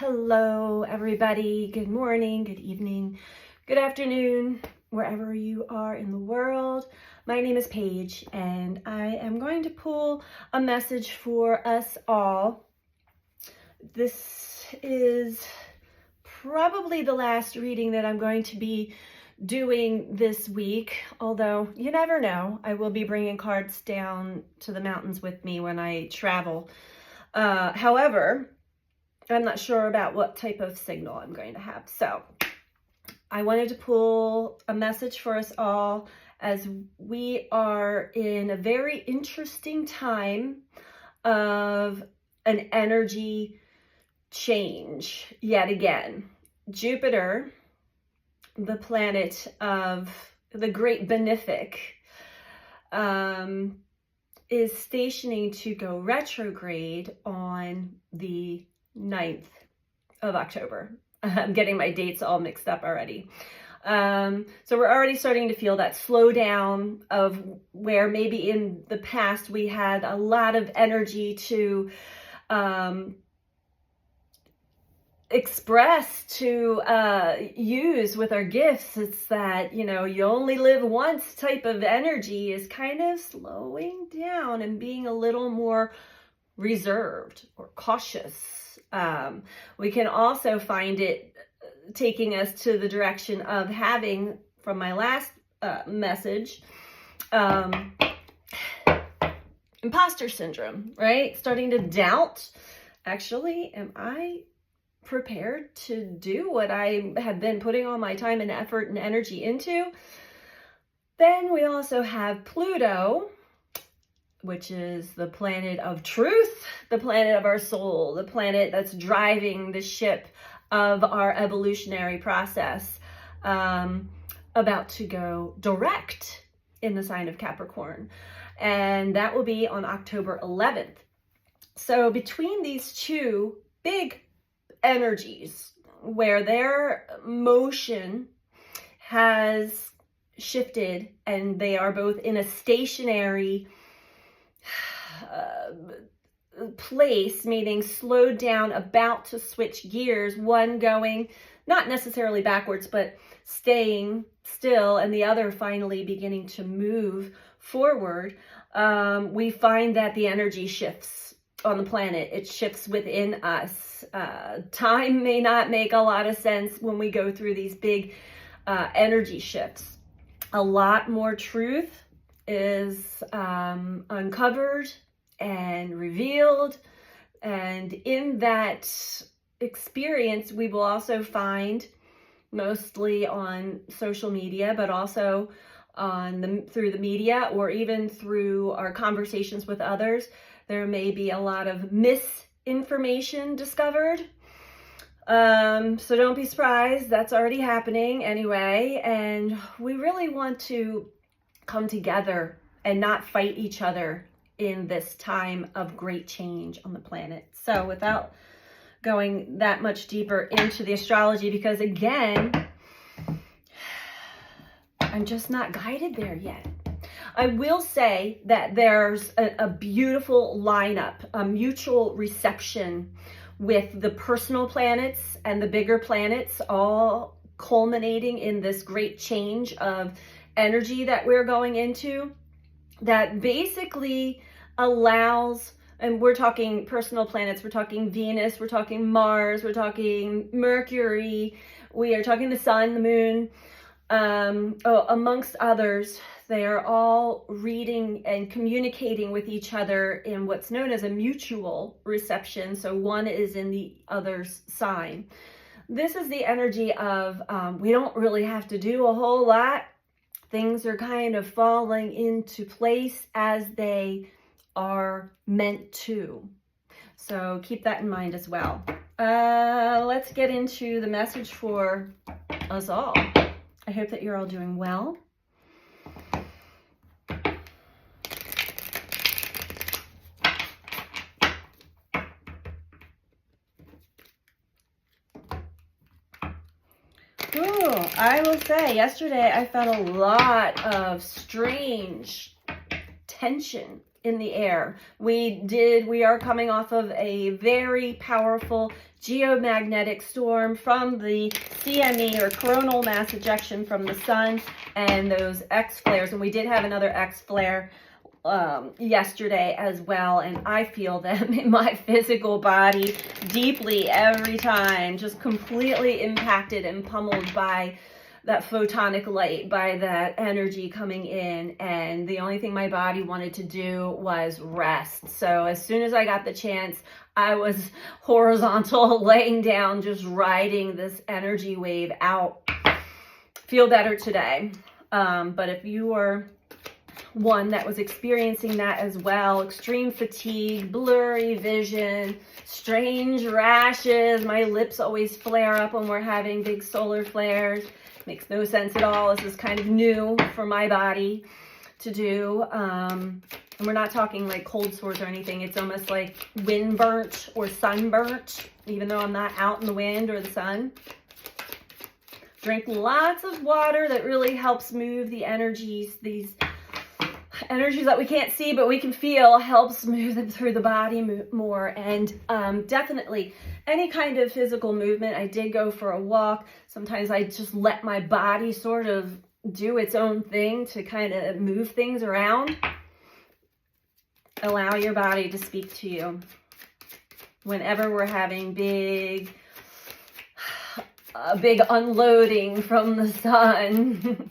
Hello, everybody. Good morning, good evening, good afternoon, wherever you are in the world. My name is Paige, and I am going to pull a message for us all. This is probably the last reading that I'm going to be doing this week, although you never know. I will be bringing cards down to the mountains with me when I travel. However, I'm not sure about what type of signal I'm going to have. So I wanted to pull a message for us all as we are in a very interesting time of an energy change yet again. Jupiter, the planet of the great benefic, is stationing to go retrograde on the 9th of October. I'm getting my dates all mixed up already. So we're already starting to feel that slowdown of where maybe in the past we had a lot of energy to express, to use with our gifts. It's that, you only live once type of energy is kind of slowing down and being a little more reserved or cautious. We can also find it taking us to the direction of having, from my last message, imposter syndrome, right? Starting to doubt, actually, am I prepared to do what I have been putting all my time and effort and energy into? Then we also have Pluto, which is the planet of truth, the planet of our soul, the planet that's driving the ship of our evolutionary process, about to go direct in the sign of Capricorn. And that will be on October 11th. So between these two big energies, where their motion has shifted and they are both in a stationary place, meaning slowed down, about to switch gears, one going not necessarily backwards but staying still and the other finally beginning to move forward, we find that the energy shifts on the planet. It shifts within us. Time may not make a lot of sense when we go through these big energy shifts. A lot more truth is uncovered and revealed, and in that experience we will also find, mostly on social media, but also through the media or even through our conversations with others, there may be a lot of misinformation discovered. So don't be surprised, that's already happening anyway, and we really want to come together and not fight each other in this time of great change on the planet. So without going that much deeper into the astrology, because again, I'm just not guided there yet. I will say that there's a beautiful lineup, a mutual reception with the personal planets and the bigger planets all culminating in this great change of energy that we're going into, that basically allows, and we're talking personal planets, we're talking Venus, we're talking Mars, we're talking Mercury, we are talking the sun, the moon, amongst others. They are all reading and communicating with each other in what's known as a mutual reception. So one is in the other's sign. This is the energy of we don't really have to do a whole lot. Things are kind of falling into place as they are meant to. So keep that in mind as well. Let's get into the message for us all. I hope that you're all doing well. Ooh, I will say, yesterday I felt a lot of strange tension in the air. We are coming off of a very powerful geomagnetic storm from the CME, or coronal mass ejection from the sun, and those X flares. And we did have another X flare yesterday as well, and I feel them in my physical body deeply every time, just completely impacted and pummeled by that photonic light, by that energy coming in. And the only thing my body wanted to do was rest. So as soon as I got the chance, I was horizontal, laying down, just riding this energy wave out. Feel better today. But if you are one that was experiencing that as well, extreme fatigue, blurry vision, strange rashes, my lips always flare up when we're having big solar flares. Makes no sense at all. This is kind of new for my body to do. And we're not talking like cold sores or anything. It's almost like wind burnt or sunburnt, even though I'm not out in the wind or the sun. Drink lots of water. That really helps move the energies, these energies that we can't see but we can feel, helps move them through the body more. And definitely any kind of physical movement. I did go for a walk. Sometimes I just let my body sort of do its own thing to kind of move things around. Allow your body to speak to you. Whenever we're having a big unloading from the sun.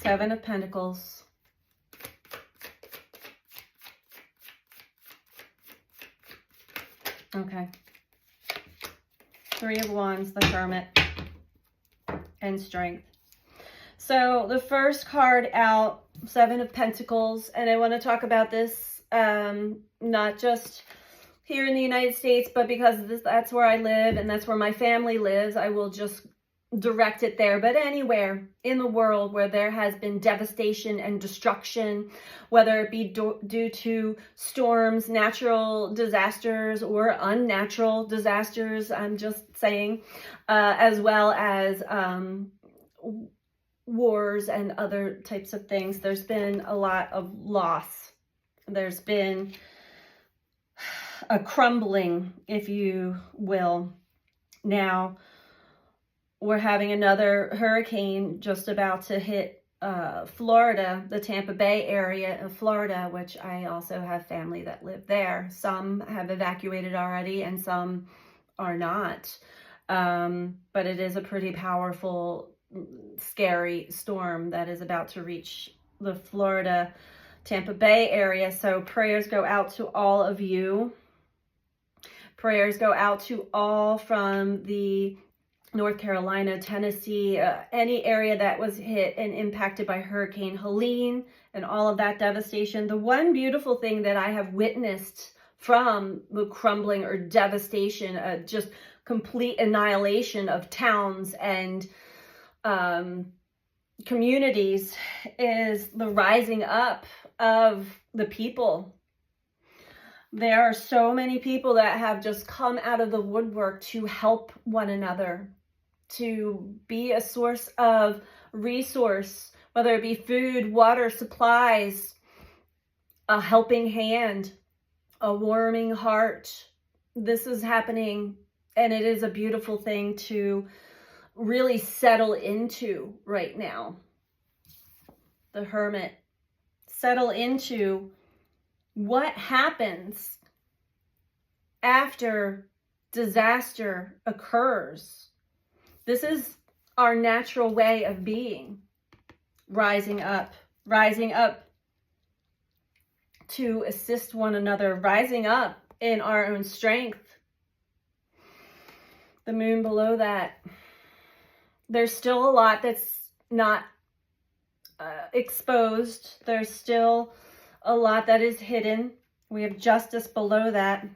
Seven of Pentacles. Okay. Three of Wands, the Hermit, and Strength. So the first card out, Seven of Pentacles, and I want to talk about this not just here in the United States, but because that's where I live and that's where my family lives. I will just direct it there, but anywhere in the world where there has been devastation and destruction, whether it be due to storms, natural disasters, or unnatural disasters, I'm just saying, as well as wars and other types of things. There's been a lot of loss. There's been a crumbling, if you will. Now, we're having another hurricane just about to hit Florida, the Tampa Bay area of Florida, which I also have family that live there. Some have evacuated already and some are not. But it is a pretty powerful, scary storm that is about to reach the Florida, Tampa Bay area. So prayers go out to all of you. Prayers go out to all from the North Carolina, Tennessee, any area that was hit and impacted by Hurricane Helene and all of that devastation. The one beautiful thing that I have witnessed from the crumbling or devastation, just complete annihilation of towns and communities, is the rising up of the people. There are so many people that have just come out of the woodwork to help one another, to be a source of resource, whether it be food, water, supplies, a helping hand, a warming heart. This is happening, and it is a beautiful thing to really settle into right now. The Hermit. Settle into what happens after disaster occurs. This is our natural way of being. Rising up to assist one another, rising up in our own strength. The Moon below that. There's still a lot that's not exposed. There's still a lot that is hidden. We have Justice below that.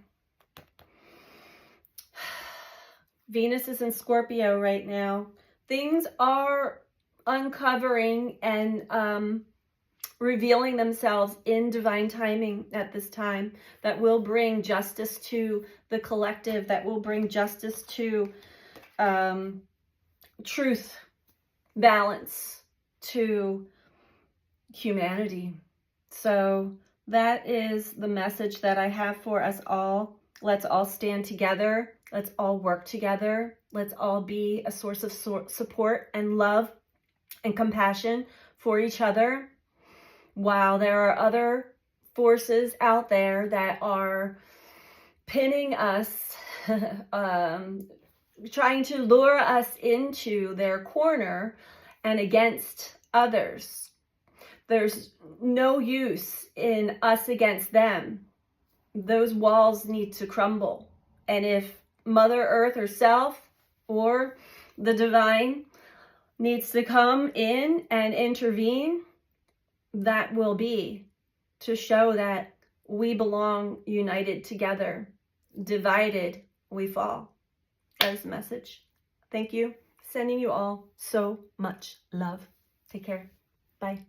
Venus is in Scorpio right now. Things are uncovering and revealing themselves in divine timing at this time, that will bring justice to the collective, that will bring justice to truth, balance, to humanity. So that is the message that I have for us all. Let's all stand together. Let's all work together. Let's all be a source of support and love and compassion for each other. While there are other forces out there that are pinning us, trying to lure us into their corner and against others, there's no use in us against them. Those walls need to crumble. And if Mother Earth herself or the divine needs to come in and intervene, that will be to show that we belong united together. Divided, we fall. That is the message. Thank you. Sending you all so much love. Take care. Bye.